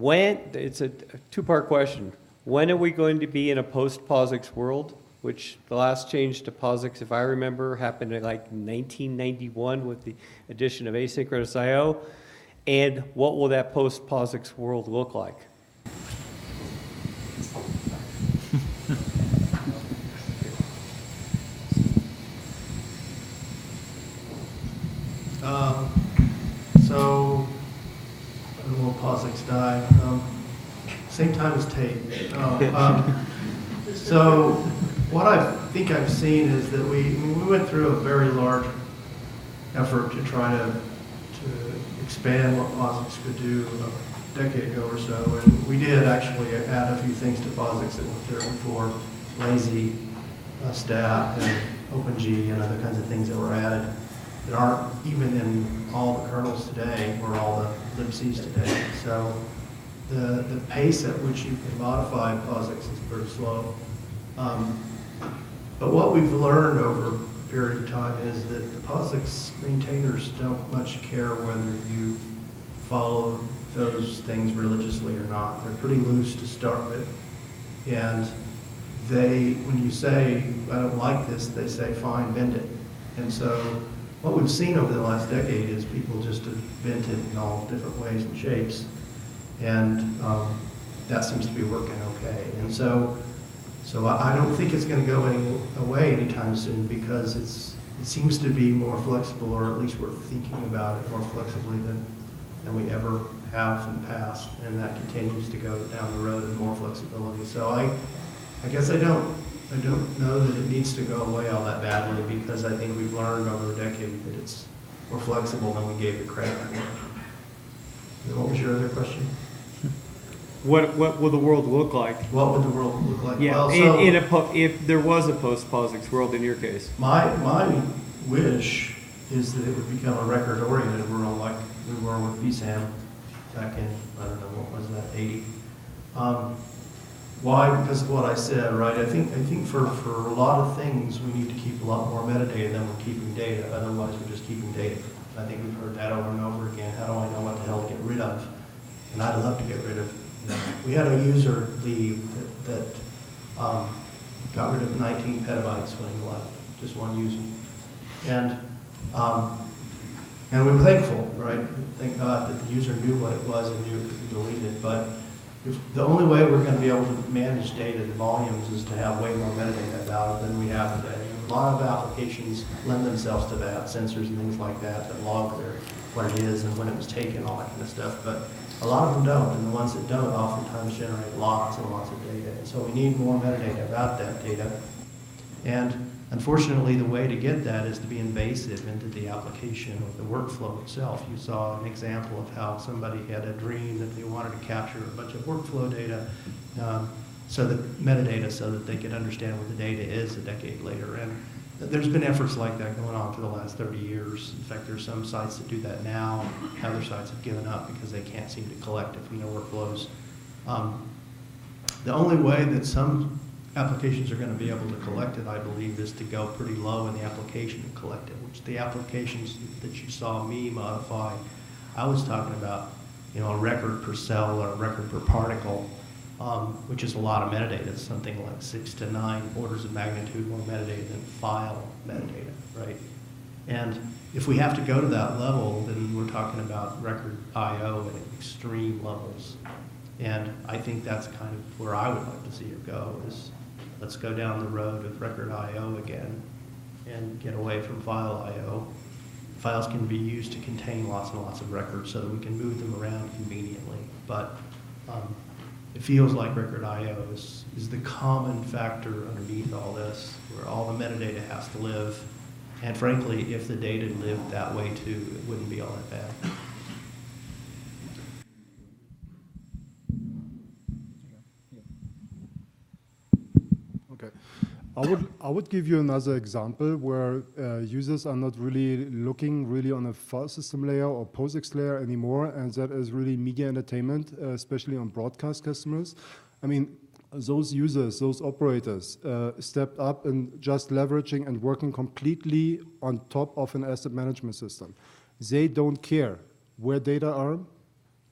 it's a two-part question. When are we going to be in a post-POSIX world? Which the last change to POSIX, if I remember, happened in like 1991 with the addition of asynchronous I/O. And what will that post-POSIX world look like? So, when will POSIX die? Same time as Tate. So, what I think I've seen is that we went through a very large effort to try to expand what POSIX could do a decade ago or so, and we did actually add a few things to POSIX that weren't there before, lazy, stat, and OpenG, and other kinds of things that were added that aren't even in all the kernels today or all the libcs today. So the pace at which you can modify POSIX is pretty slow. But what we've learned over a period of time is that the POSIX maintainers don't much care whether you follow those things religiously or not. They're pretty loose to start with. And when you say, I don't like this, they say, fine, bend it. And so what we've seen over the last decade is people just have bent it in all different ways and shapes. And that seems to be working okay. And so I don't think it's going to go away anytime soon because it seems to be more flexible, or at least we're thinking about it more flexibly than we ever have in the past, and that continues to go down the road with more flexibility. So I guess I don't know that it needs to go away all that badly because I think we've learned over a decade that it's more flexible than we gave it credit for. And what was your other question? What will the world look like? What would the world look like? Yeah, well, so if there was a post-POSIX world in your case. My wish is that it would become a record-oriented world like we were with VSAM back in, I don't know, what was that, 80? Why? Because of what I said, right? I think for a lot of things we need to keep a lot more metadata than we're keeping data. Otherwise, we're just keeping data. I think we've heard that over and over again. How do I know what the hell to get rid of? And I'd love to get rid of. We had a user leave that got rid of 19 petabytes when he left, just one user. And we were thankful, right? Thank God that the user knew what it was and knew it could be deleted. But the only way we're going to be able to manage data, the volumes, is to have way more metadata about it than we have today. A lot of applications lend themselves to that, sensors and things like that log what it is and when it was taken, all that kind of stuff. But a lot of them don't, and the ones that don't oftentimes generate lots and lots of data. And so we need more metadata about that data. And unfortunately, the way to get that is to be invasive into the application or the workflow itself. You saw an example of how somebody had a dream that they wanted to capture a bunch of workflow data, metadata, so that they could understand what the data is a decade later. And there's been efforts like that going on for the last 30 years. In fact, there's some sites that do that now. Other sites have given up because they can't seem to collect workflows. The only way that some applications are going to be able to collect it, I believe, is to go pretty low in the application and collect it, which the applications that you saw me modify, I was talking about, a record per cell or a record per particle, which is a lot of metadata. It's something like 6 to 9 orders of magnitude more metadata than file metadata, right? And if we have to go to that level, then we're talking about record I/O at extreme levels. And I think that's kind of where I would like to see it go, is let's go down the road of record I/O again and get away from file I/O. Files can be used to contain lots and lots of records so that we can move them around conveniently. But it feels like record I/O is the common factor underneath all this, where all the metadata has to live. And frankly, if the data lived that way too, it wouldn't be all that bad. I would give you another example where users are not really looking on a file system layer or POSIX layer anymore, and that is really media entertainment, especially on broadcast customers. I mean, those users, those operators stepped up and just leveraging and working completely on top of an asset management system. They don't care where data are,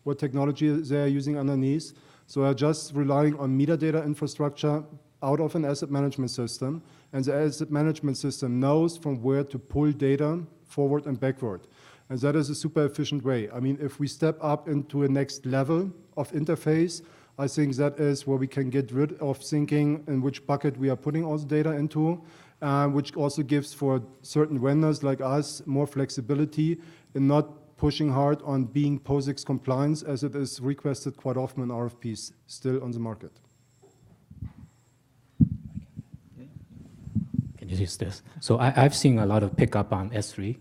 what technology they are using underneath. So they're just relying on metadata infrastructure out of an asset management system, and the asset management system knows from where to pull data forward and backward. And that is a super efficient way. I mean, if we step up into a next level of interface, I think that is where we can get rid of thinking in which bucket we are putting all the data into, which also gives for certain vendors like us more flexibility in not pushing hard on being POSIX compliance, as it is requested quite often in RFPs still on the market. Can you use this? So I've seen a lot of pickup on S3.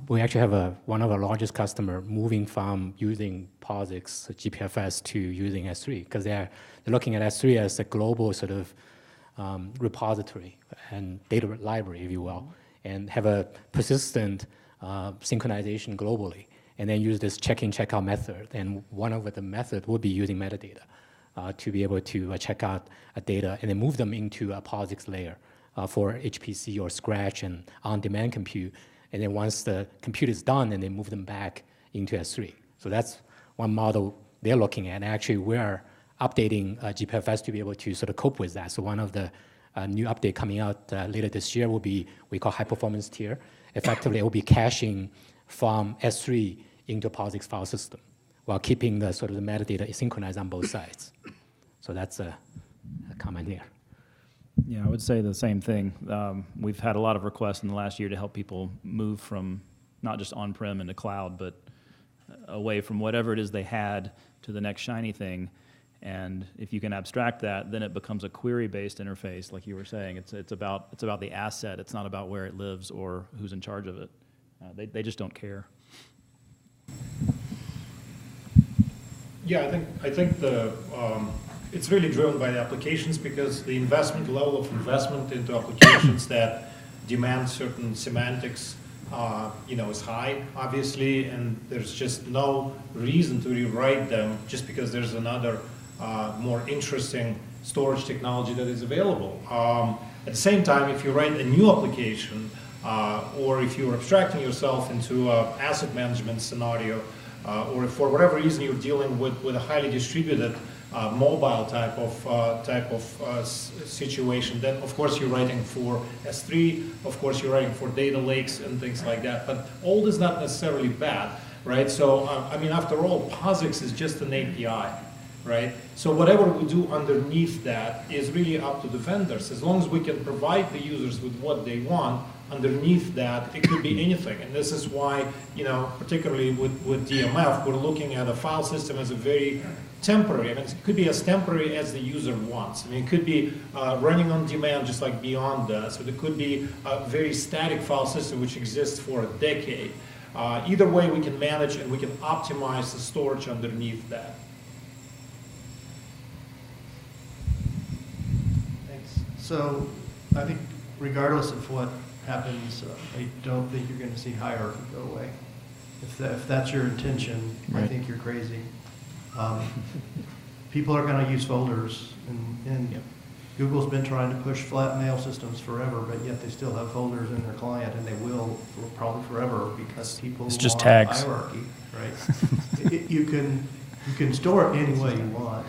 We actually have one of our largest customer moving from using POSIX GPFS to using S3 because they're looking at S3 as a global sort of repository and data library, if you will, and have a persistent synchronization globally, and then use this check-in, check-out method. And one of the methods would be using metadata to be able to check out data and then move them into a POSIX layer for HPC or Scratch and on-demand compute. And then once the compute is done, and they move them back into S3. So that's one model they're looking at. And actually, we're updating GPFS to be able to sort of cope with that. So one of the new update coming out later this year will be we call high performance tier. Effectively, it will be caching from S3 into POSIX file system while keeping the sort of the metadata synchronized on both sides. So that's a comment here. Yeah, I would say the same thing. We've had a lot of requests in the last year to help people move from not just on-prem into cloud, but away from whatever it is they had to the next shiny thing. And if you can abstract that, then it becomes a query-based interface, like you were saying. It's about the asset. It's not about where it lives or who's in charge of it. They just don't care. Yeah, I think it's really driven by the applications because the level of investment into applications that demand certain semantics, is high, obviously, and there's just no reason to rewrite them just because there's another more interesting storage technology that is available. At the same time, if you write a new application, or if you're abstracting yourself into an asset management scenario, or if for whatever reason you're dealing with a highly distributed mobile type of situation, then of course you're writing for S3, of course you're writing for data lakes and things like that. But old is not necessarily bad, right? So I mean, after all, POSIX is just an API, right? So whatever we do underneath that is really up to the vendors. As long as we can provide the users with what they want, underneath that, it could be anything. And this is why, particularly with DMF, we're looking at a file system as a very temporary. I mean, it could be as temporary as the user wants. I mean, it could be running on demand, just like Beyond does. So there could be a very static file system which exists for a decade. Either way, we can manage and we can optimize the storage underneath that. Thanks. So I think regardless of what happens, I don't think you're going to see hierarchy go away. If that's your intention, Right. I think you're crazy. People are going to use folders, and Yep. Google's been trying to push flat mail systems forever, but yet they still have folders in their client, and they will for probably forever because people It's just want tags. hierarchy, right? You can store it any way you want,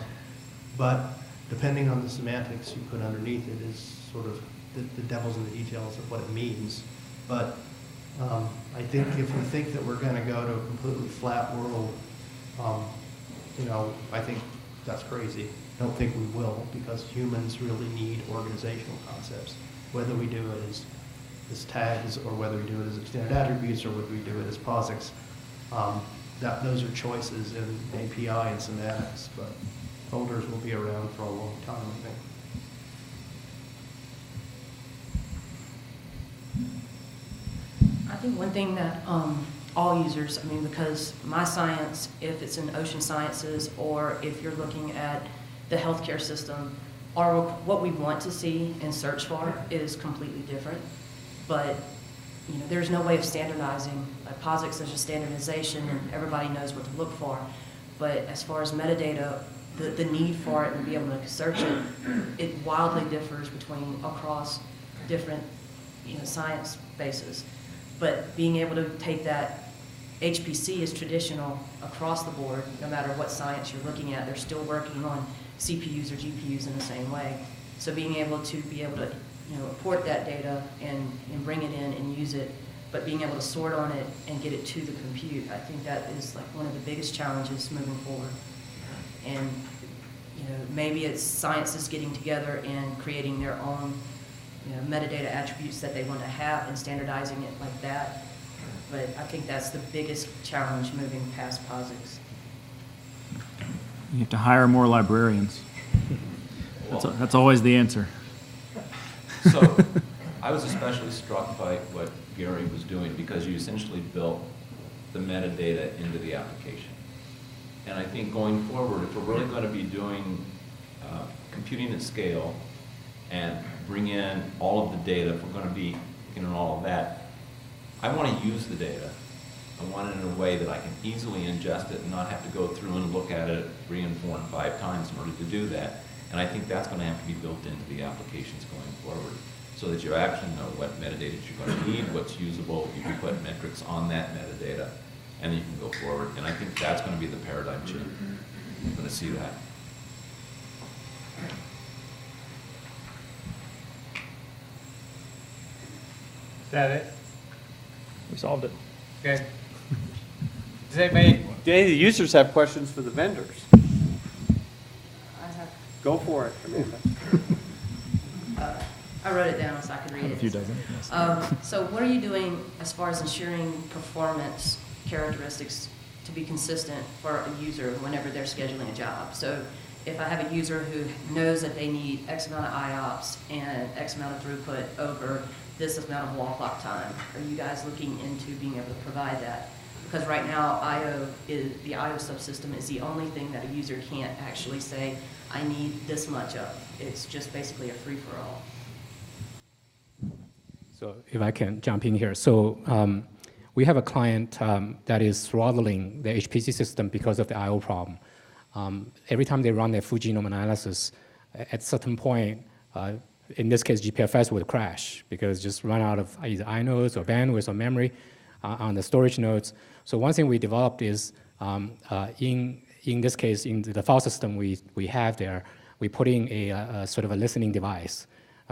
but depending on the semantics you put underneath it is sort of the devil's in the details of what it means. But I think if we think that we're going to go to a completely flat world, I think that's crazy. I don't think we will, because humans really need organizational concepts. Whether we do it as tags, or whether we do it as extended attributes, or whether we do it as POSIX, those are choices in API and semantics, but folders will be around for a long time, I think. I think one thing that all users, because my science, if it's in ocean sciences or if you're looking at the healthcare system, or what we want to see and search for is completely different. But there's no way of standardizing. Like POSIX is just standardization and everybody knows what to look for. But as far as metadata, the need for it and be able to search it, it wildly differs across different science bases. But being able to take that HPC is traditional across the board, no matter what science you're looking at. They're still working on CPUs or GPUs in the same way. So being able to import that data and bring it in and use it, but being able to sort on it and get it to the compute, I think that is like one of the biggest challenges moving forward. And maybe it's sciences getting together and creating their own metadata attributes that they want to have and standardizing it like that. But I think that's the biggest challenge moving past POSIX. You have to hire more librarians. That's always the answer. So I was especially struck by what Gary was doing because you essentially built the metadata into the application. And I think going forward, if we're really going to be doing computing at scale and bring in all of the data, if we're going to be looking at all of that, I want to use the data. I want it in a way that I can easily ingest it and not have to go through and look at it 3 and 4 and 5 times in order to do that. And I think that's going to have to be built into the applications going forward so that you actually know what metadata you're going to need, what's usable, you can put metrics on that metadata, and then you can go forward. And I think that's going to be the paradigm change. You're going to see that. Is that it? We solved it. Okay. Does any of the users have questions for the vendors? I have, Go for it, Amanda. I wrote it down so I could read it. A few dozen. Yes. So what are you doing as far as ensuring performance characteristics to be consistent for a user whenever they're scheduling a job? So if I have a user who knows that they need X amount of IOPS and X amount of throughput over this amount of wall clock time, are you guys looking into being able to provide that? Because right now, the IO subsystem is the only thing that a user can't actually say, I need this much of. It's just basically a free-for-all. So if I can jump in here. So we have a client that is throttling the HPC system because of the I/O problem. Every time they run their full genome analysis, at a certain point, in this case, GPFS would crash because just run out of either inodes or bandwidth or memory on the storage nodes. So one thing we developed is, in this case, in the file system we have there, we put in a sort of a listening device.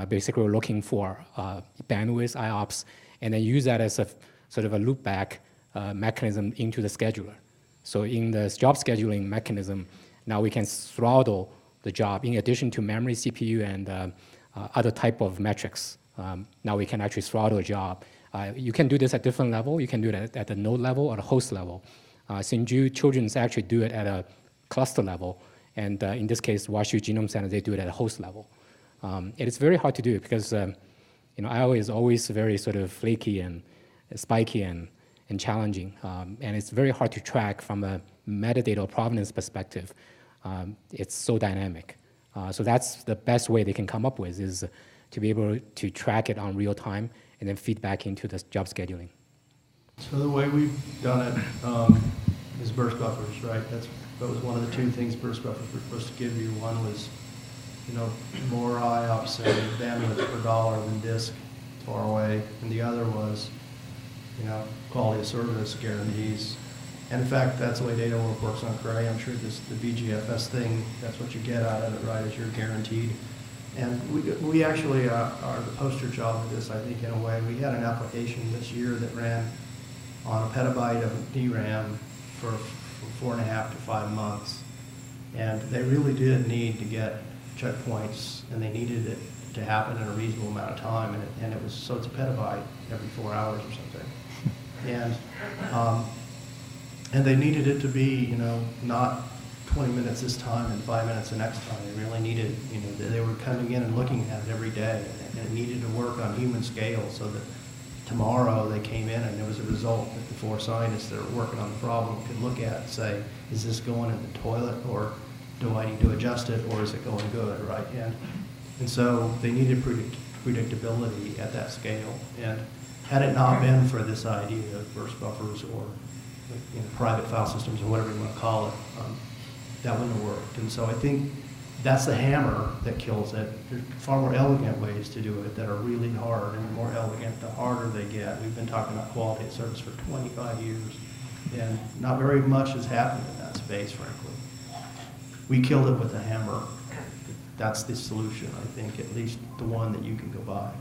Basically, we're looking for bandwidth, IOPS, and then use that as a sort of a loopback mechanism into the scheduler. So in the job scheduling mechanism, now we can throttle the job in addition to memory, CPU, and other type of metrics. Now we can actually throttle a job. You can do this at different level. You can do it at the node level or the host level. Sinju Children's actually do it at a cluster level, and in this case, WashU Genome Center, they do it at a host level. It is very hard to do because I/O is always very sort of flaky and spiky and challenging, and it's very hard to track from a metadata or provenance perspective. It's so dynamic. So that's the best way they can come up with is to be able to track it on real time and then feed back into the job scheduling. So the way we've done it is burst buffers, right? That was one of the 2 things burst buffers were supposed to give you. One was, more IOPS and bandwidth per dollar than disk far away, and the other was, quality of service guarantees. And in fact, that's the way data works on Cray. I'm sure the BGFS thing, that's what you get out of it, right, is you're guaranteed. And we actually are the poster child of this, I think, in a way. We had an application this year that ran on a petabyte of DRAM for 4.5 to 5 months. And they really did need to get checkpoints, and they needed it to happen in a reasonable amount of time. And it's a petabyte every 4 hours or something. And they needed it to be, not 20 minutes this time and 5 minutes the next time. They really needed, they were coming in and looking at it every day, and it needed to work on human scale so that tomorrow they came in and there was a result that the 4 scientists that are working on the problem could look at and say, is this going in the toilet, or do I need to adjust it, or is it going good, right? And so they needed predictability at that scale. And had it not been for this idea of burst buffers or private file systems or whatever you want to call it, that wouldn't have worked. And so I think that's the hammer that kills it. There's far more elegant ways to do it that are really hard, and the more elegant, the harder they get. We've been talking about quality of service for 25 years. And not very much has happened in that space, frankly. We killed it with a hammer. That's the solution, I think, at least the one that you can go buy.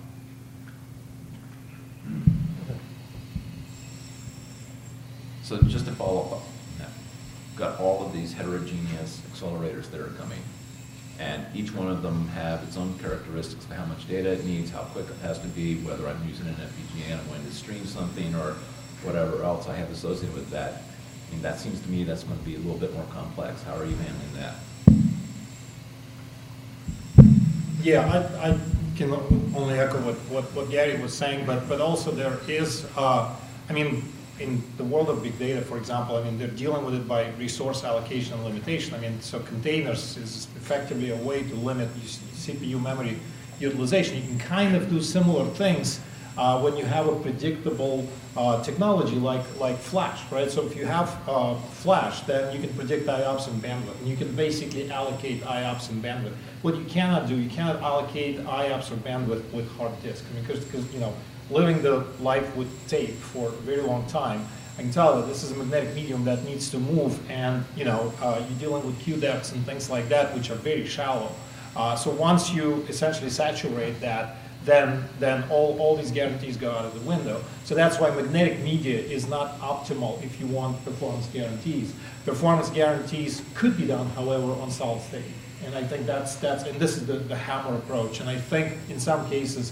So just to follow up, we've got all of these heterogeneous accelerators that are coming, and each one of them have its own characteristics of how much data it needs, how quick it has to be, whether I'm using an FPGA and I'm going to stream something or whatever else I have associated with that. I mean, that seems to me that's going to be a little bit more complex. How are you handling that? Yeah, I can only echo what Gary was saying, but also there is, I mean, in the world of big data, for example, I mean, they're dealing with it by resource allocation and limitation. I mean, so containers is effectively a way to limit CPU memory utilization. You can kind of do similar things when you have a predictable technology like Flash, right? So if you have Flash, then you can predict IOPS and bandwidth, and you can basically allocate IOPS and bandwidth. What you cannot do, you cannot allocate IOPS or bandwidth with hard disk. I mean, because you know, living the life with tape for a very long time, I can tell that this is a magnetic medium that needs to move, and you know, you're dealing with Q depths and things like that, which are very shallow. So once you essentially saturate that, then all these guarantees go out of the window. So that's why magnetic media is not optimal if you want performance guarantees. Performance guarantees could be done, however, on solid state. And I think that's and this is the hammer approach. And I think in some cases,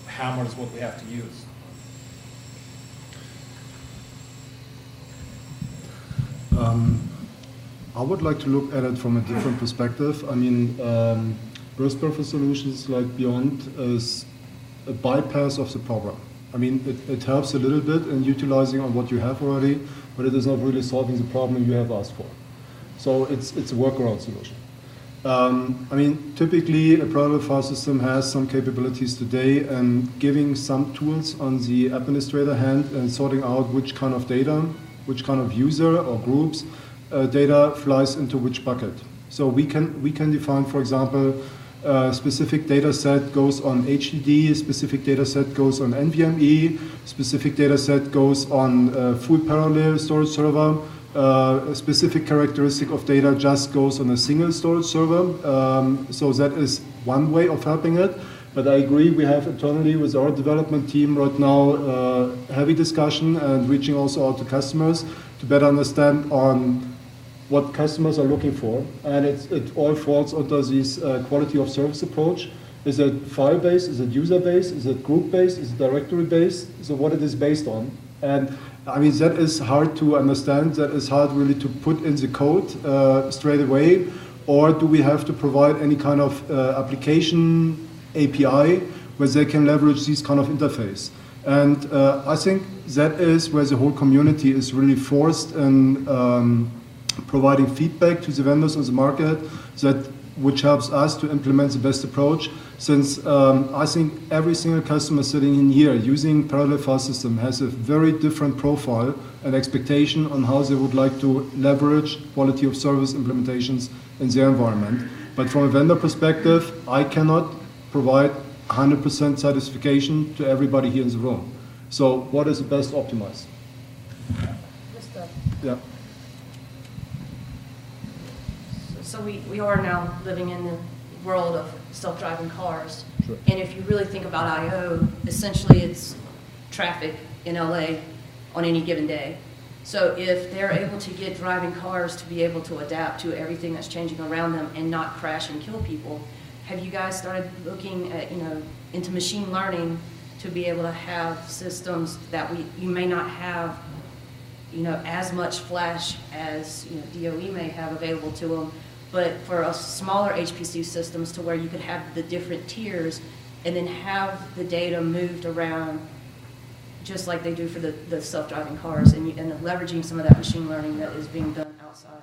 hammer is what we have to use. I would like to look at it from a different perspective. I mean, burst buffer solutions like Beyond is a bypass of the problem. I mean, it helps a little bit in utilizing on what you have already, but it is not really solving the problem you have asked for. So it's a workaround solution. I mean, typically a parallel file system has some capabilities today, and giving some tools on the administrator hand and sorting out which kind of data, which kind of user or groups data flies into which bucket. So we can define, for example, specific data set goes on HDD, specific data set goes on NVMe, specific data set goes on full parallel storage server. A specific characteristic of data just goes on a single storage server. So that is one way of helping it. But I agree, we have internally with our development team right now heavy discussion and reaching also out to customers to better understand on what customers are looking for. And it all falls under this quality of service approach. Is it file-based? Is it user-based? Is it group-based? Is it directory-based? So what it is based on. And I mean, that is hard to understand. That is hard really to put in the code straight away. Or do we have to provide any kind of application API where they can leverage this kind of interface? And I think that is where the whole community is really forced in providing feedback to the vendors on the market, which helps us to implement the best approach. Since I think every single customer sitting in here using parallel file system has a very different profile and expectation on how they would like to leverage quality of service implementations in their environment. But from a vendor perspective, I cannot provide 100% satisfaction to everybody here in the room. So what is the best optimized? Yeah. So we are now living in the world of self-driving cars. Sure. And if you really think about I/O, essentially it's traffic in LA on any given day. So if they're able to get driving cars to be able to adapt to everything that's changing around them and not crash and kill people, have you guys started looking at, into machine learning to be able to have systems that you may not have, as much flash as DOE may have available to them, but for us smaller HPC systems to where you could have the different tiers and then have the data moved around just like they do for the self-driving cars and leveraging some of that machine learning that is being done outside?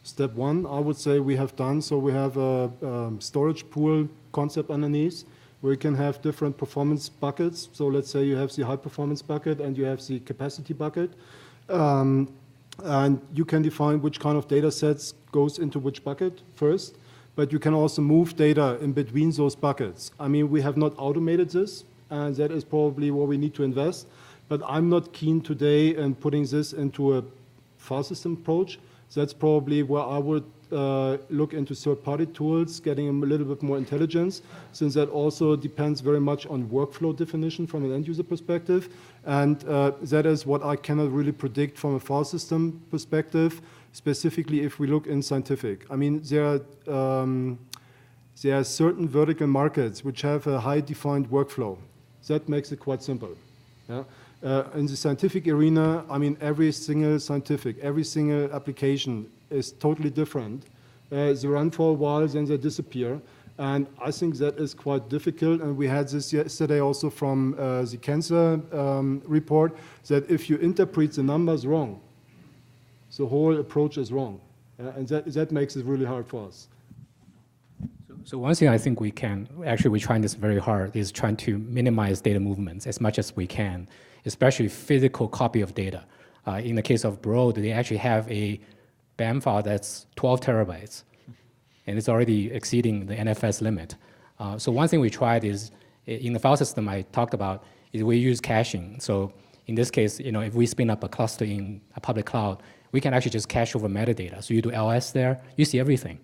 Step one, I would say we have done. So we have a storage pool concept underneath where you can have different performance buckets. So let's say you have the high performance bucket and you have the capacity bucket. And you can define which kind of data sets goes into which bucket first, but you can also move data in between those buckets. I mean, we have not automated this, and that is probably where we need to invest. But I'm not keen today in putting this into a file system approach. That's probably where I would look into third-party tools, getting a little bit more intelligence, since that also depends very much on workflow definition from an end-user perspective. And that is what I cannot really predict from a file system perspective, specifically if we look in scientific. I mean, there are certain vertical markets which have a high defined workflow. That makes it quite simple. Yeah? In the scientific arena, I mean, every single application is totally different. They run for a while, then they disappear. And I think that is quite difficult. And we had this yesterday also from the cancer report, that if you interpret the numbers wrong, the whole approach is wrong. And that makes it really hard for us. So one thing I think we can, actually we're trying this very hard, is trying to minimize data movements as much as we can, especially physical copy of data. In the case of Broad, they actually have a BAM file that's 12 terabytes, and it's already exceeding the NFS limit. So one thing we tried is, in the file system I talked about, is we use caching. So in this case, if we spin up a cluster in a public cloud, we can actually just cache over metadata. So you do LS there, you see everything.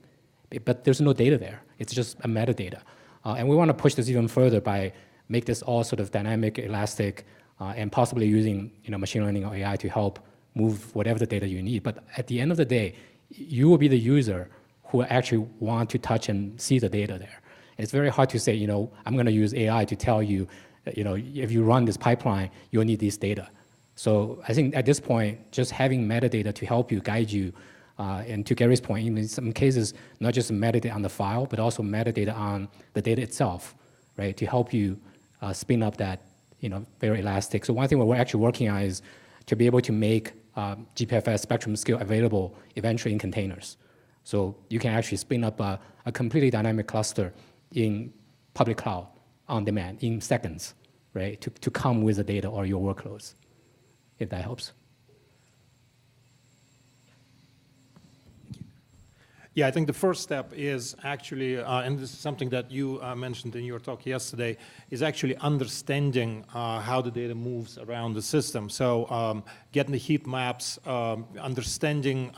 But there's no data there. It's just a metadata. And we want to push this even further by make this all sort of dynamic, elastic, and possibly using machine learning or AI to help move whatever the data you need. But at the end of the day, you will be the user who actually want to touch and see the data there. And it's very hard to say, I'm going to use AI to tell you, if you run this pipeline, you'll need this data. So I think at this point, just having metadata to help you, guide you, and to Gary's point, in some cases, not just metadata on the file, but also metadata on the data itself, right, to help you spin up that, very elastic. So one thing we're actually working on is to be able to make GPFS spectrum scale available eventually in containers. So you can actually spin up a completely dynamic cluster in public cloud on demand in seconds, right, to come with the data or your workloads, if that helps. Yeah, I think the first step is actually, and this is something that you mentioned in your talk yesterday, is actually understanding how the data moves around the system. So getting the heat maps, understanding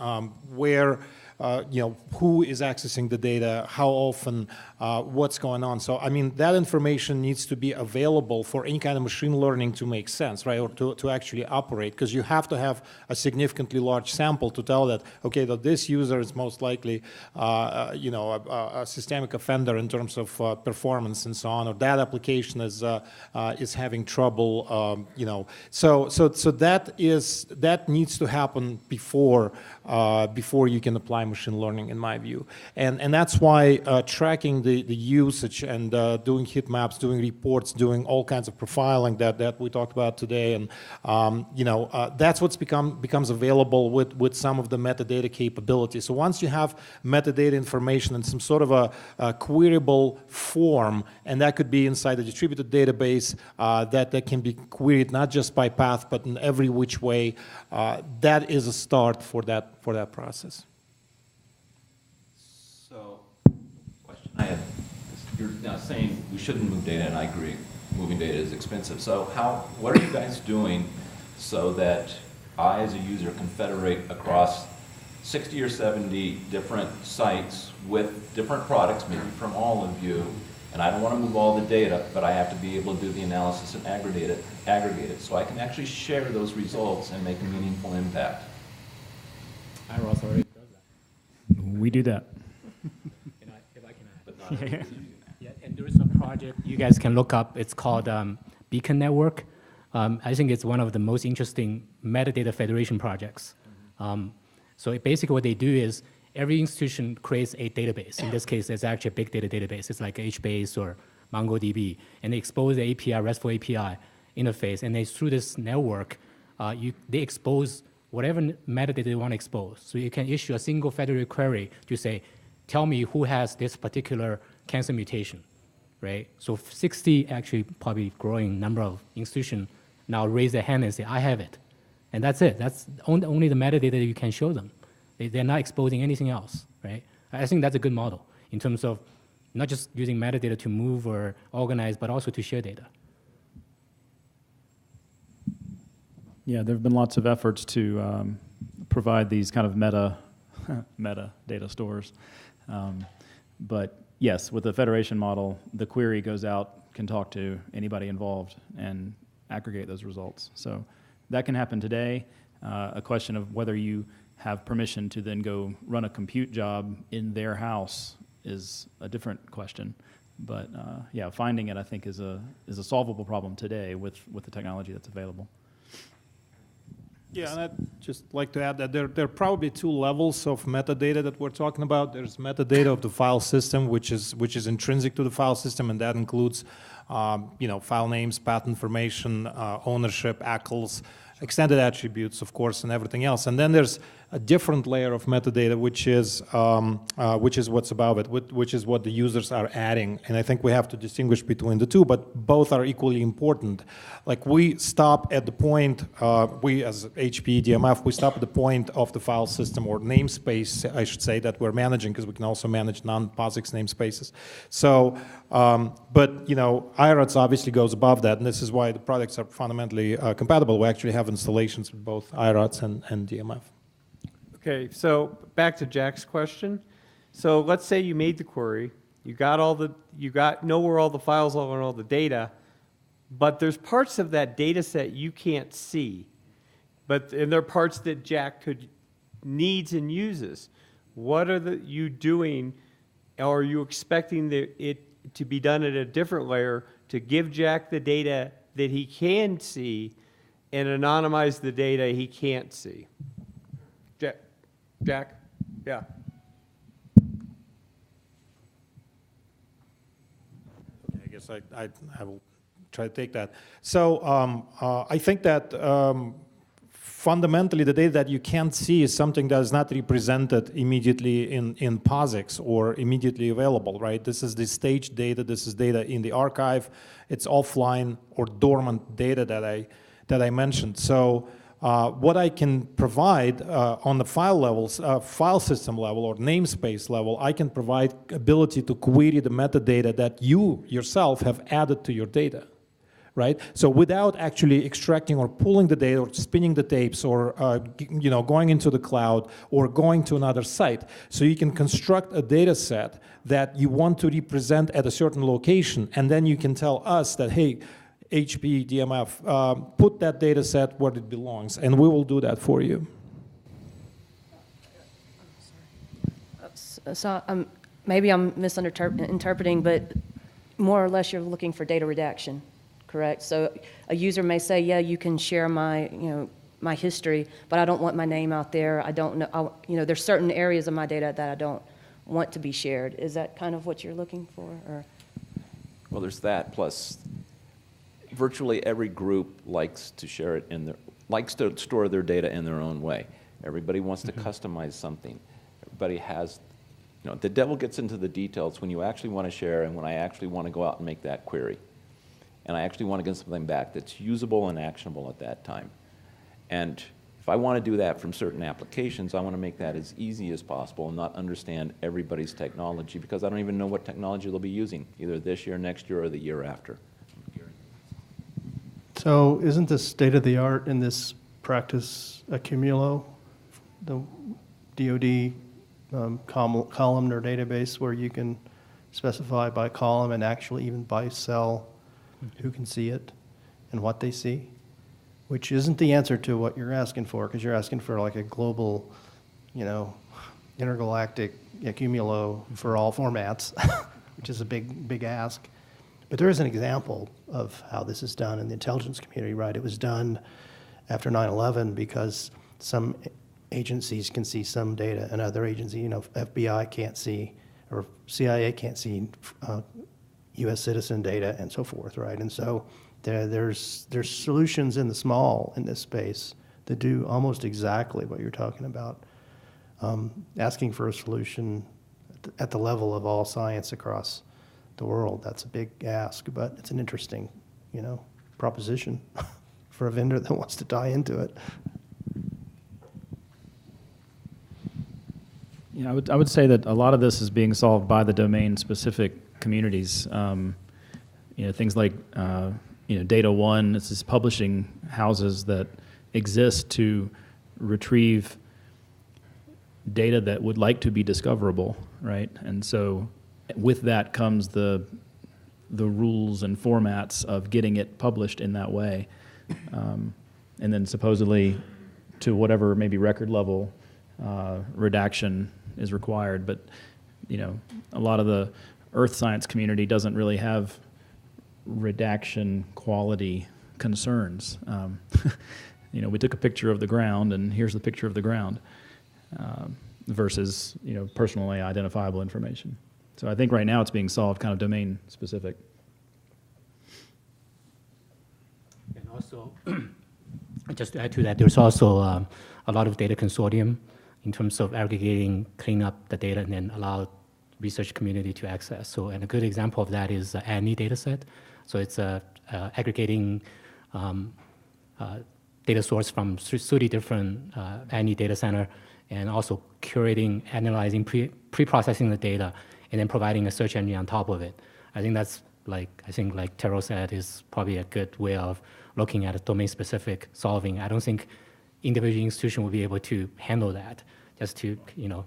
where, who is accessing the data, how often, what's going on. So, I mean, that information needs to be available for any kind of machine learning to make sense, right, or to actually operate, because you have to have a significantly large sample to tell that, okay, that this user is most likely, a systemic offender in terms of performance and so on, or that application is having trouble, So that needs to happen before you can apply machine learning, in my view. And that's why tracking the usage and doing heat maps, doing reports, doing all kinds of profiling that we talked about today, and that's what's becomes available with some of the metadata capabilities. So once you have metadata information in some sort of a queryable form, and that could be inside a distributed database that can be queried not just by path but in every which way, that is a start for that process. So, question I had, you're now saying we shouldn't move data, and I agree, moving data is expensive. So what are you guys doing so that I, as a user, can federate across 60 or 70 different sites with different products, maybe from all of you, and I don't want to move all the data, but I have to be able to do the analysis and aggregate it, so I can actually share those results and make a meaningful impact? iROS already does that. We do that. If I can add. But not everybody is using that. Yeah, and there is a project you guys can look up. It's called Beacon Network. I think it's one of the most interesting metadata federation projects. So basically what they do is every institution creates a database. In this case, it's actually a big data database. It's like HBase or MongoDB. And they expose the API, RESTful API interface. And through this network, they expose whatever metadata they want to expose. So you can issue a single federated query to say, tell me who has this particular cancer mutation, right? So 60, actually probably growing number of institutions now raise their hand and say, I have it. And that's it. That's only the metadata you can show them. They're not exposing anything else, right? I think that's a good model in terms of not just using metadata to move or organize, but also to share data. Yeah, there have been lots of efforts to provide these kind of metadata stores. But yes, with the federation model, the query goes out, can talk to anybody involved, and aggregate those results. So that can happen today. A question of whether you have permission to then go run a compute job in their house is a different question. But yeah, finding it, I think, is a solvable problem today with the technology that's available. Yeah, and I'd just like to add that there are probably two levels of metadata that we're talking about. There's metadata of the file system, which is intrinsic to the file system, and that includes, file names, path information, ownership, ACLs, extended attributes, of course, and everything else. And then there's a different layer of metadata, which is what's above it, which is what the users are adding. And I think we have to distinguish between the two, but both are equally important. Like we stop at the point, we as HP DMF, we stop at the point of the file system or namespace, I should say, that we're managing, because we can also manage non-POSIX namespaces. So, but IRATS obviously goes above that, and this is why the products are fundamentally compatible. We actually have installations with both IRATS and DMF. Okay, so back to Jack's question. So let's say you made the query, you know where all the files are and all the data, but there's parts of that data set you can't see. And there are parts that Jack needs and uses. What are you doing, or are you expecting it to be done at a different layer to give Jack the data that he can see and anonymize the data he can't see? Jack? Yeah. Okay, I guess I will try to take that. So I think that fundamentally the data that you can't see is something that is not represented immediately in POSIX or immediately available, right? This is the staged data. This is data in the archive. It's offline or dormant data that I mentioned. So what I can provide on the file system level or namespace level, I can provide ability to query the metadata that you yourself have added to your data, right? So without actually extracting or pulling the data or spinning the tapes or going into the cloud or going to another site. So you can construct a data set that you want to represent at a certain location, and then you can tell us that, hey, HP DMF, put that data set where it belongs, and we will do that for you. So maybe I'm misinterpreting, but more or less you're looking for data redaction, correct? So a user may say, yeah, you can share my history, but I don't want my name out there. I don't know, there's certain areas of my data that I don't want to be shared. Is that kind of what you're looking for? Or? Well, there's that, plus virtually every group likes to share it likes to store their data in their own way. Everybody wants to customize something. Everybody has, the devil gets into the details when you actually want to share and when I actually want to go out and make that query. And I actually want to get something back that's usable and actionable at that time. And if I want to do that from certain applications, I want to make that as easy as possible and not understand everybody's technology, because I don't even know what technology they'll be using, either this year, next year, or the year after. So isn't the state-of-the-art in this practice Accumulo, the DoD columnar database where you can specify by column and actually even by cell who can see it and what they see? Which isn't the answer to what you're asking for, because you're asking for like a global, intergalactic Accumulo for all formats, which is a big ask. But there is an example of how this is done in the intelligence community, right? It was done after 9/11 because some agencies can see some data and other agencies, FBI can't see, or CIA can't see U.S. citizen data and so forth, right? And so there's solutions in the small in this space that do almost exactly what you're talking about. Asking for a solution at the level of all science across the world, that's a big ask, but it's an interesting, proposition for a vendor that wants to tie into it. Yeah, I would say that a lot of this is being solved by the domain-specific communities. Things like Data One. This is publishing houses that exist to retrieve data that would like to be discoverable, right? And so with that comes the rules and formats of getting it published in that way. And then supposedly to whatever maybe record level redaction is required. But, you know, a lot of the earth science community doesn't really have redaction quality concerns. You know, we took a picture of the ground and here's the picture of the ground versus, you know, personally identifiable information. So I think right now it's being solved kind of domain specific. And also, just to add to that, there's also a lot of data consortium in terms of aggregating, cleaning up the data, and then allow research community to access. So, and a good example of that is the ANI dataset. So it's aggregating data source from 30 different ANI data center, and also curating, analyzing, pre-processing the data, and then providing a search engine on top of it. I think that's like Tero said, is probably a good way of looking at a domain-specific solving. I don't think individual institution will be able to handle that, just to, you know,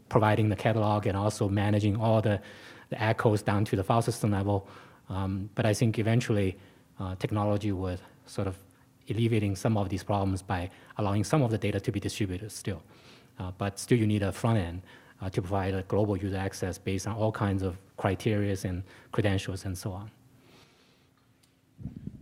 providing the catalog and also managing all the echoes down to the file system level. But I think eventually technology would sort of alleviating some of these problems by allowing some of the data to be distributed still. But still you need a front end to provide a global user access based on all kinds of criteria and credentials and so on.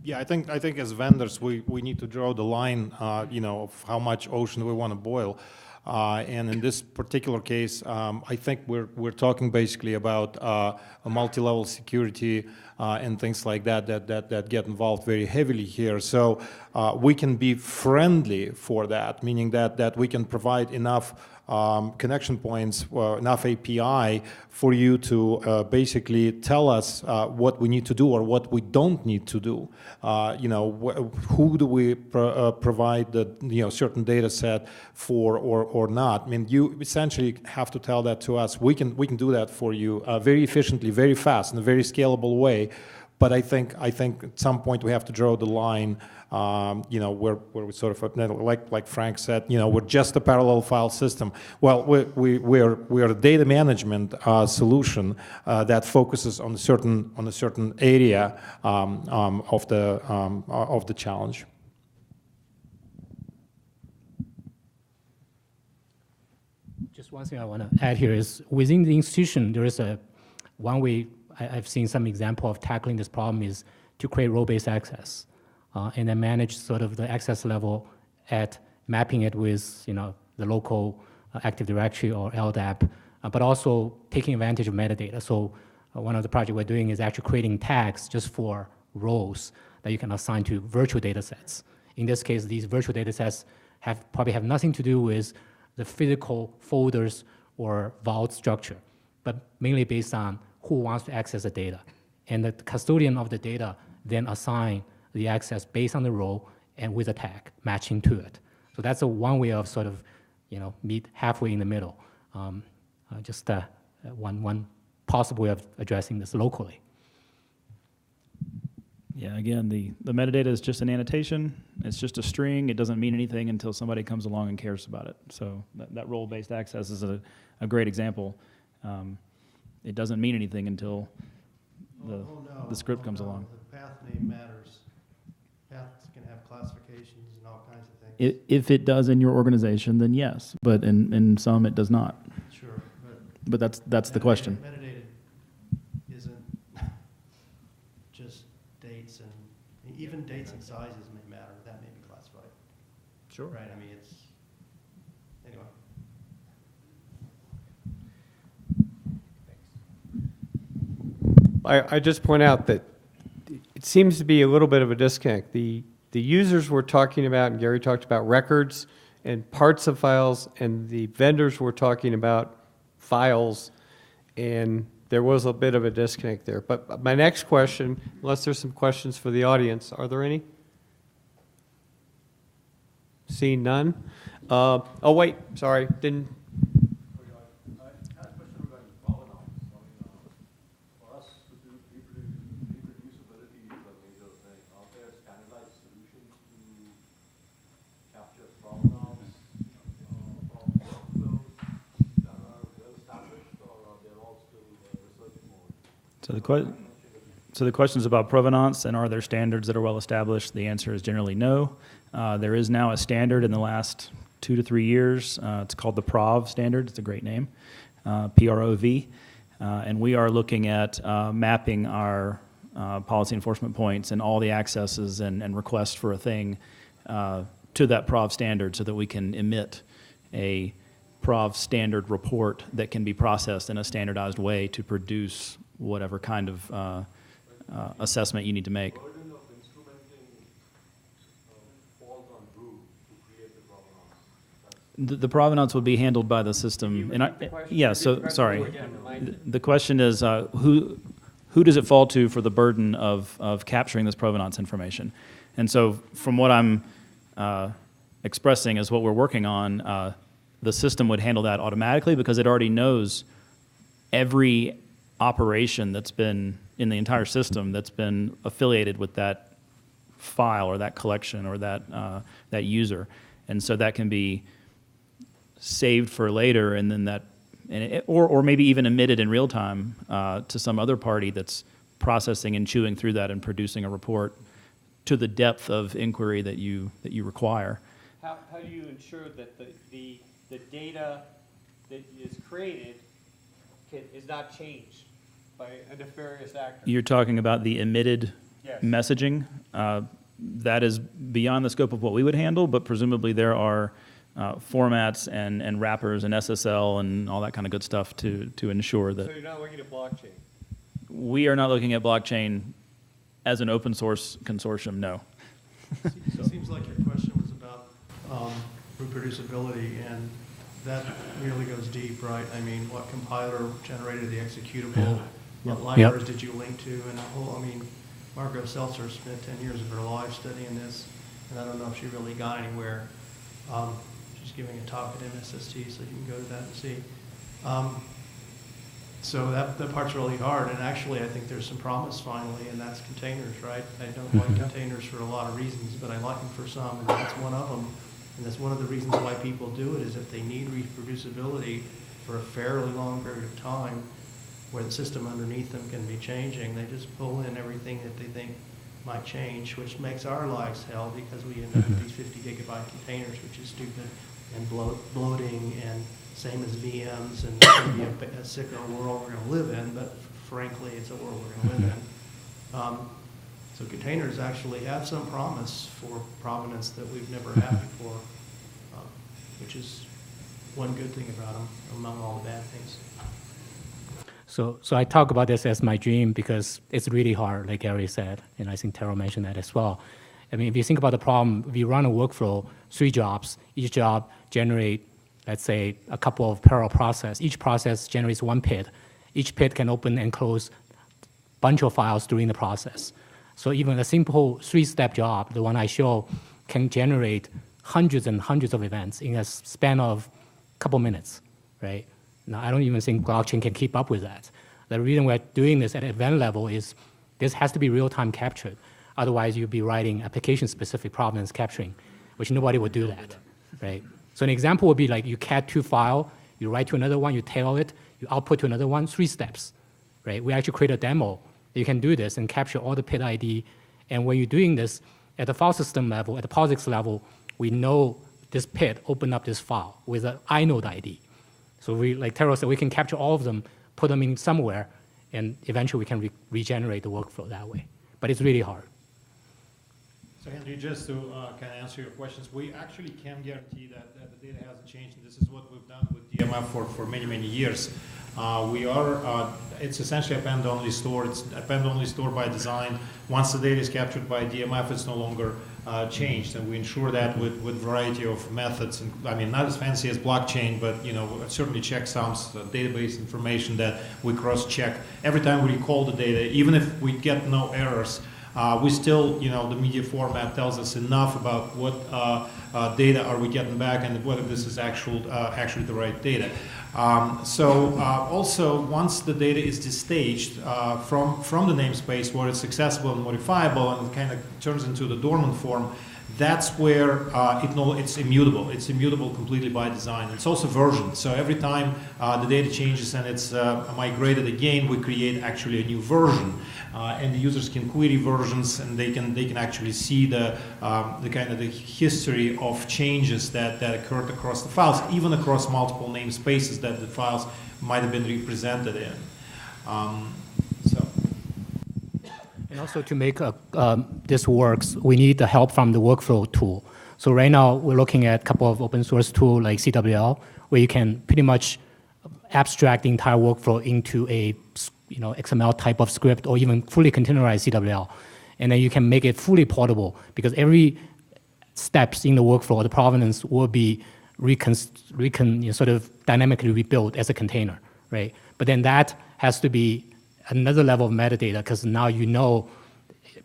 Yeah, I think as vendors we need to draw the line, you know, of how much ocean we want to boil. And in this particular case, I think we're talking basically about a multi-level security and things like that get involved very heavily here. So we can be friendly for that, meaning that we can provide enough connection points, enough API for you to basically tell us what we need to do or what we don't need to do. You know, who do we provide the, you know, certain data set for or not? I mean, you essentially have to tell that to us. We can do that for you very efficiently, very fast, in a very scalable way. But I think at some point we have to draw the line, you know, where we sort of, like Frank said, you know, we're just a parallel file system. Well, we're a data management solution that focuses on a certain area of the challenge. Just one thing I want to add here is within the institution, there is one way I've seen some example of tackling this problem is to create role-based access and then manage sort of the access level at mapping it with, you know, the local Active Directory or LDAP, but also taking advantage of metadata. So one of the projects we're doing is actually creating tags just for roles that you can assign to virtual data sets. In this case, these virtual data sets probably have nothing to do with the physical folders or vault structure, but mainly based on who wants to access the data. And the custodian of the data then assign the access based on the role and with a tag matching to it. So that's one way of sort of, you know, meet halfway in the middle. Just one possible way of addressing this locally. Yeah, again, the metadata is just an annotation. It's just a string. It doesn't mean anything until somebody comes along and cares about it. So that role-based access is a great example. It doesn't mean anything until the script comes along. The path name matters. Paths can have classifications and all kinds of things. If it does in your organization, then yes. But in some, it does not. Sure. But that's the question. Metadata isn't just dates, and even dates and sizes may matter. That may be classified. Sure. Right. I mean, it's anyway. I just point out that it seems to be a little bit of a disconnect. The users were talking about, and Gary talked about records and parts of files, and the vendors were talking about files, and there was a bit of a disconnect there. But my next question, unless there's some questions for the audience, are there any? Seeing none? Oh, wait, sorry, didn't. So the question is about provenance and are there standards that are well established? The answer is generally no. There is now a standard in the last 2 to 3 years. It's called the PROV standard. It's a great name, PROV. And we are looking at mapping our policy enforcement points and all the accesses and requests for a thing to that PROV standard so that we can emit a PROV standard report that can be processed in a standardized way to produce whatever kind of assessment you need to make. The provenance would be handled by the system. And the question is who does it fall to for the burden of capturing this provenance information? And so from what I'm expressing is what we're working on, the system would handle that automatically because it already knows every operation that's been in the entire system that's been affiliated with that file or that collection or that user. And so that can be saved for later and then or maybe even emitted in real time to some other party that's processing and chewing through that and producing a report to the depth of inquiry that you require. How do you ensure that the data that is created is not changed by a nefarious actor? You're talking about the emitted messaging. That is beyond the scope of what we would handle, but presumably there are formats and wrappers and SSL and all that kind of good stuff to ensure that. So you're not looking at blockchain? We are not looking at blockchain as an open source consortium, no. It seems like your question was about reproducibility, and that really goes deep, right? I mean, what compiler generated the executable? What libraries did you link to? And Margot Seltzer spent 10 years of her life studying this, and I don't know if she really got anywhere. She's giving a talk at MSST, so you can go to that and see. So that part's really hard, and actually I think there's some promise finally, and that's containers, right? I don't like containers for a lot of reasons, but I like them for some, and that's one of them. And that's one of the reasons why people do it, is if they need reproducibility for a fairly long period of time, where the system underneath them can be changing, they just pull in everything that they think might change, which makes our lives hell because we end up with these 50 gigabyte containers, which is stupid, and bloating, and same as VMs, and it's going to be a sicker world we're going to live in, but frankly, it's a world we're going to live in. So containers actually have some promise for provenance that we've never had before, which is one good thing about them among all the bad things. So I talk about this as my dream because it's really hard, like Gary said, and I think Terrell mentioned that as well. I mean, if you think about the problem, if you run a workflow, 3 jobs, each job generate, let's say, a couple of parallel processes. Each process generates 1 PID. Each PID can open and close a bunch of files during the process. So even a simple 3-step job, the one I show, can generate hundreds and hundreds of events in a span of a couple minutes, right? Now, I don't even think blockchain can keep up with that. The reason we're doing this at event level is this has to be real-time captured. Otherwise, you'd be writing application-specific provenance capturing, which nobody would do that, right? So an example would be like you cat 2 file, you write to another one, you tail it, you output to another one, 3 steps, right? We actually create a demo. You can do this and capture all the PID ID. And when you're doing this at the file system level, at the POSIX level, we know this PID opened up this file with an inode ID. So we, like Terrell said, we can capture all of them, put them in somewhere, and eventually we can regenerate the workflow that way. But it's really hard. So Henry, just to kind of answer your questions, we actually can guarantee that the data hasn't changed, and this is what we've done with DMF for many, many years. It's essentially append-only store. It's append-only store by design. Once the data is captured by DMF, it's no longer changed, and we ensure that with variety of methods. And I mean, not as fancy as blockchain, but certainly checksums, database information that we cross-check every time we recall the data, even if we get no errors. We still, the media format tells us enough about what data are we getting back and whether this is actually the right data. Also, once the data is destaged from the namespace where it's accessible and modifiable and it kind of turns into the dormant form, that's where it's immutable. It's immutable completely by design. It's also versioned. So every time the data changes and it's migrated again, we create actually a new version. And the users can query versions, and they can actually see the kind of the history of changes that occurred across the files, even across multiple namespaces that the files might have been represented in. And also to make this works, we need the help from the workflow tool. So right now we're looking at a couple of open source tools like CWL, where you can pretty much abstract the entire workflow into a XML type of script, or even fully containerized CWL. And then you can make it fully portable, because every steps in the workflow, the provenance will be sort of dynamically rebuilt as a container, right? But then that has to be another level of metadata, because now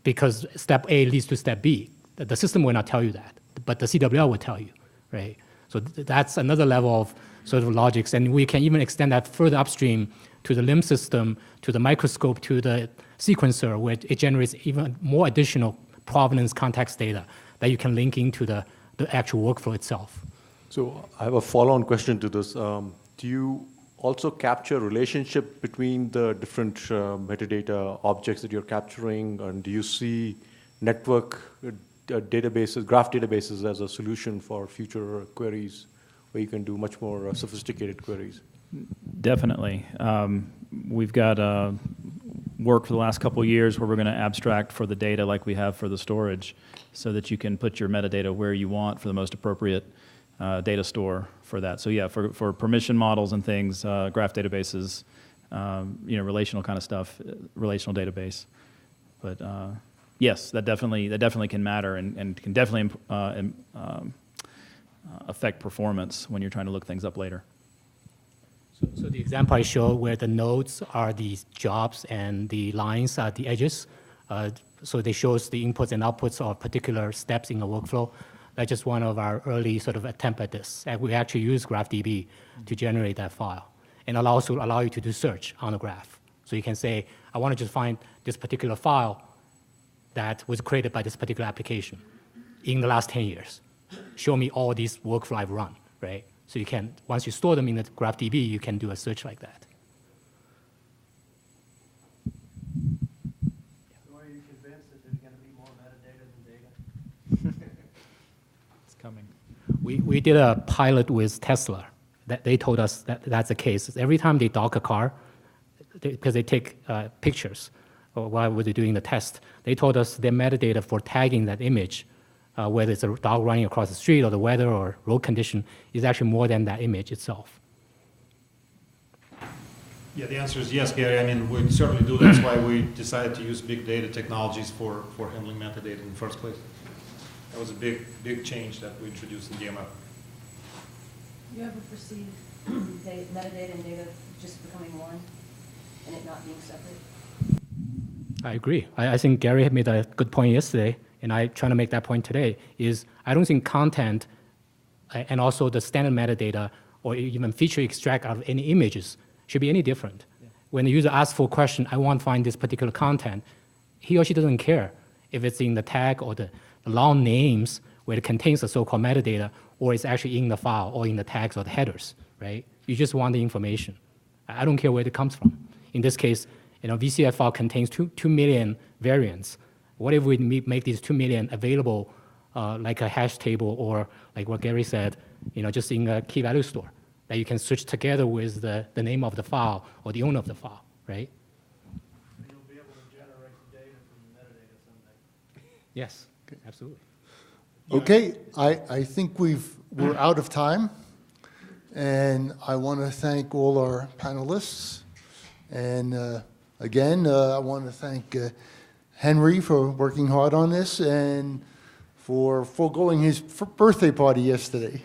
because step A leads to step B. The system will not tell you that, but the CWL will tell you, right? So that's another level of sort of logics, and we can even extend that further upstream to the LIMS system, to the microscope, to the sequencer, where it generates even more additional provenance context data that you can link into the actual workflow itself. So I have a follow-on question to this. Do you also capture relationship between the different metadata objects that you're capturing, and do you see network databases, graph databases as a solution for future queries where you can do much more sophisticated queries? Definitely. We've got work for the last couple of years where we're going to abstract for the data like we have for the storage, so that you can put your metadata where you want for the most appropriate data store for that. So yeah, for permission models and things, graph databases, relational kind of stuff, relational database. But yes, that definitely can matter and can definitely affect performance when you're trying to look things up later. So the example I showed, where the nodes are the jobs and the lines are the edges, so they shows the inputs and outputs of particular steps in a workflow. That's just one of our early sort of attempt at this. And we actually use GraphDB to generate that file, and allow you to do search on the graph. So you can say, I want to just find this particular file that was created by this particular application in the last 10 years. Show me all these workflow I've run, right? So you can, once you store them in the GraphDB, you can do a search like that. So are you convinced that there's going to be more metadata than data? It's coming. We did a pilot with Tesla. That they told us that that's the case. Every time they dock a car, because they take pictures while they're doing the test, they told us their metadata for tagging that image, whether it's a dog running across the street or the weather or road condition, is actually more than that image itself. Yeah, the answer is yes, Gary. I mean, we certainly do. That's why we decided to use big data technologies for handling metadata in the first place. That was a big change that we introduced in DMF. You ever foresee metadata and data just becoming one and it not being separate? I agree. I think Gary had made a good point yesterday, and I try to make that point today, is I don't think content and also the standard metadata or even feature extract out of any images should be any different. Yeah. When the user asks for a question, I want to find this particular content, he or she doesn't care if it's in the tag or the long names where it contains the so-called metadata, or it's actually in the file or in the tags or the headers, right? You just want the information. I don't care where it comes from. In this case, VCF file contains 2 million variants. What if we make these 2 million available like a hash table, or like what Gary said, just in a key value store that you can switch together with the name of the file or the owner of the file, right? You'll be able to generate the data from the metadata someday. Yes, absolutely. Okay, I think we're out of time, and I want to thank all our panelists, and again, I want to thank Henry for working hard on this and for foregoing his birthday party yesterday.